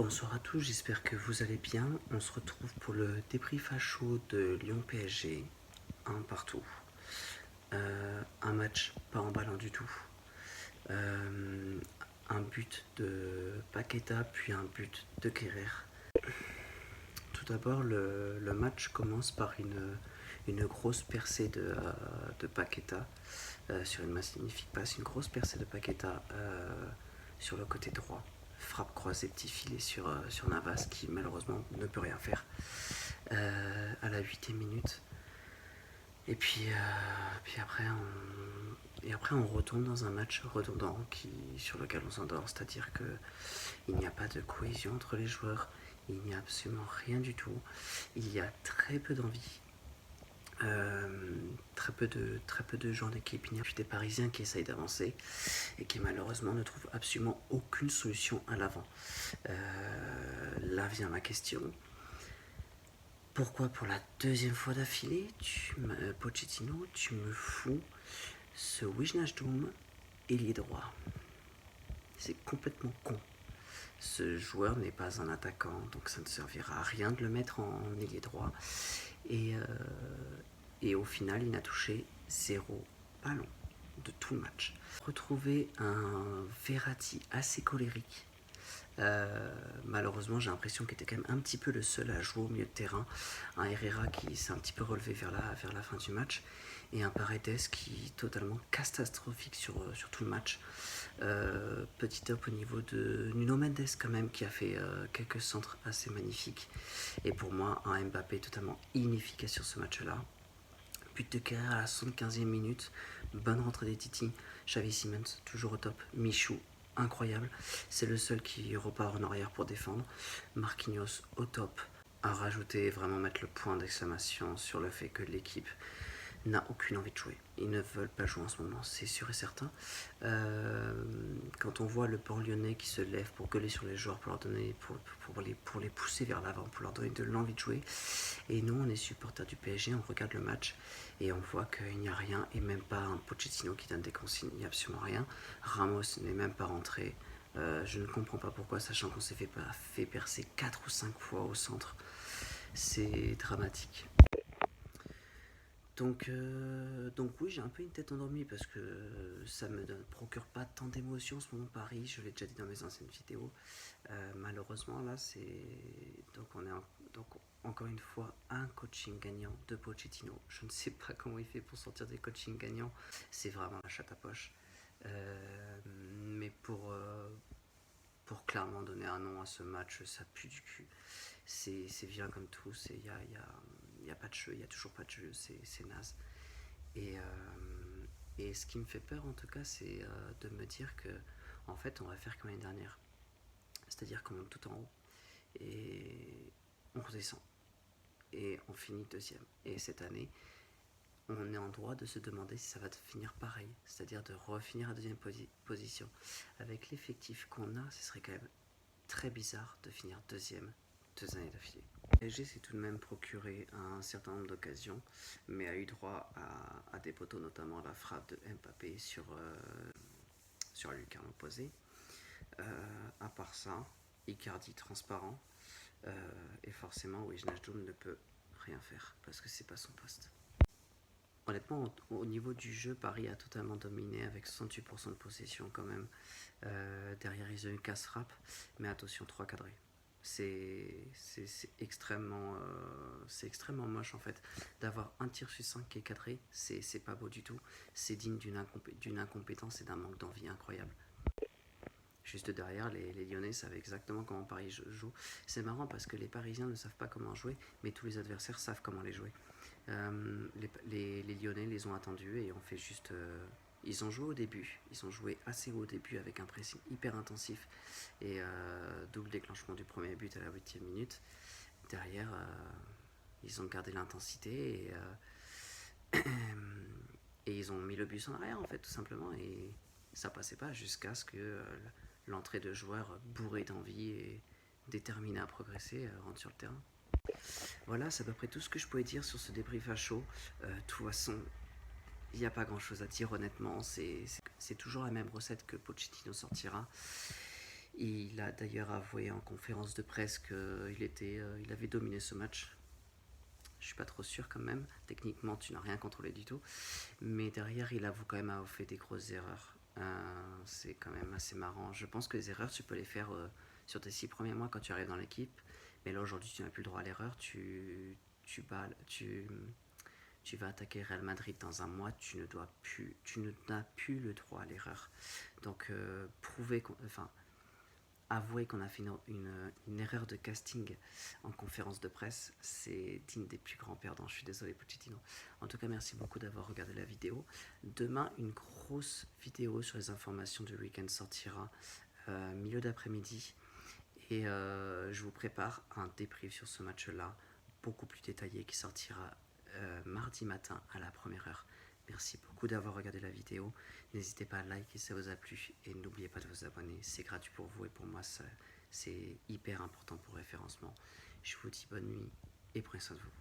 Bonsoir à tous, j'espère que vous allez bien. On se retrouve pour le débrief à chaud de Lyon PSG, un partout. Un match pas emballant du tout. Un but de Paqueta, puis un but de Guerrer. Tout d'abord, le match commence par une grosse percée de Paqueta sur une magnifique passe. Une grosse percée de Paqueta sur le côté droit. Frappe croisée, petit filet sur Navas qui malheureusement ne peut rien faire à la 8e minute. Et puis après on retourne dans un match redondant sur lequel on s'endort, c'est-à-dire qu'il n'y a pas de cohésion entre les joueurs, il n'y a absolument rien du tout, il y a très peu d'envie. Très peu de gens d'équipe. Il y a des Parisiens qui essayent d'avancer et qui malheureusement ne trouvent absolument aucune solution à l'avant. Là vient ma question. Pourquoi pour la deuxième fois d'affilée, Pochettino, tu me fous ce Wijnaldum ailier droit? C'est complètement con. Ce joueur n'est pas un attaquant, donc ça ne servira à rien de le mettre en ailier droit. Et au final, il n'a touché 0 ballon de tout le match. Retrouver un Verratti assez colérique. Malheureusement, j'ai l'impression qu'il était quand même un petit peu le seul à jouer au milieu de terrain. Un Herrera qui s'est un petit peu relevé vers la fin du match. Et un Paredes qui est totalement catastrophique sur tout le match. Petit top au niveau de Nuno Mendes quand même, qui a fait quelques centres assez magnifiques. Et pour moi, un Mbappé totalement inefficace sur ce match-là. But de carrière à la 75e minute. Bonne rentrée des Titi. Xavi Simons, toujours au top. Michou, incroyable. C'est le seul qui repart en arrière pour défendre. Marquinhos, au top. À rajouter, vraiment mettre le point d'exclamation sur le fait que l'équipe n'a aucune envie de jouer. Ils ne veulent pas jouer en ce moment, c'est sûr et certain. Quand on voit le port lyonnais qui se lève pour gueuler sur les joueurs, pour les pousser vers l'avant, pour leur donner de l'envie de jouer, et nous on est supporters du PSG, on regarde le match et on voit qu'il n'y a rien, et même pas un Pochettino qui donne des consignes, il n'y a absolument rien. Ramos n'est même pas rentré. Je ne comprends pas pourquoi, sachant qu'on s'est fait percer 4 ou 5 fois au centre. C'est dramatique. Donc oui, j'ai un peu une tête endormie parce que ça me procure pas tant d'émotions en ce moment Paris, je l'ai déjà dit dans mes anciennes vidéos. Malheureusement là donc encore une fois un coaching gagnant de Pochettino. Je ne sais pas comment il fait pour sortir des coachings gagnants, c'est vraiment la chatte à poche. Mais pour clairement donner un nom à ce match, ça pue du cul. C'est vilain comme tout, il y a pas de jeu, il y a toujours pas de jeu, c'est naze. Et ce qui me fait peur en tout cas, c'est de me dire que en fait on va faire comme l'année dernière, c'est-à-dire qu'on monte tout en haut et on redescend et on finit deuxième. Et cette année, on est en droit de se demander si ça va finir pareil, c'est-à-dire de refinir à deuxième position. Avec l'effectif qu'on a, ce serait quand même très bizarre de finir deuxième 2 années d'affilée. Le PSG s'est tout de même procuré un certain nombre d'occasions, mais a eu droit à des poteaux, notamment la frappe de Mbappé sur la lucarne opposée. À part ça, Icardi transparent, et forcément Wijnaldum ne peut rien faire parce que c'est pas son poste. Honnêtement, au niveau du jeu, Paris a totalement dominé avec 68% de possession quand même. Derrière, ils ont eu une casse-frappe, mais attention, 3 cadrés. C'est extrêmement moche en fait. D'avoir un tir sur 5 qui est cadré, c'est pas beau du tout. C'est digne d'une incompétence et d'un manque d'envie incroyable. Juste derrière, les Lyonnais savaient exactement comment Paris joue. C'est marrant parce que les Parisiens ne savent pas comment jouer, mais tous les adversaires savent comment les jouer. Les Lyonnais les ont attendus et ont fait juste... ils ont joué au début, ils ont joué assez haut au début avec un pressing hyper intensif et double déclenchement du premier but à la 8e minute. Derrière, ils ont gardé l'intensité et ils ont mis le bus en arrière en fait tout simplement et ça passait pas jusqu'à ce que l'entrée de joueurs bourrés d'envie et déterminés à progresser rentre sur le terrain. Voilà, c'est à peu près tout ce que je pouvais dire sur ce débrief à chaud. De toute façon, il n'y a pas grand chose à dire honnêtement, c'est toujours la même recette que Pochettino sortira. Il a d'ailleurs avoué en conférence de presse qu'il avait dominé ce match. Je suis pas trop sûr quand même. Techniquement, tu n'as rien contrôlé du tout. Mais derrière, il avoue quand même avoir fait des grosses erreurs. C'est quand même assez marrant. Je pense que les erreurs, tu peux les faire sur tes 6 premiers mois quand tu arrives dans l'équipe. Mais là, aujourd'hui, tu n'as plus le droit à l'erreur. Tu vas attaquer Real Madrid dans un mois. Tu n'as plus le droit à l'erreur. Donc, avouer qu'on a fait une erreur de casting en conférence de presse, c'est digne des plus grands perdants. Je suis désolé, Pochettino. En tout cas, merci beaucoup d'avoir regardé la vidéo. Demain, une grosse vidéo sur les informations du week-end sortira milieu d'après-midi. Et je vous prépare un débrief sur ce match-là, beaucoup plus détaillé, qui sortira mardi matin à la première heure. Merci beaucoup d'avoir regardé la vidéo. N'hésitez pas à liker si ça vous a plu et n'oubliez pas de vous abonner. C'est gratuit pour vous et pour moi, c'est hyper important pour le référencement. Je vous dis bonne nuit et prenez soin de vous.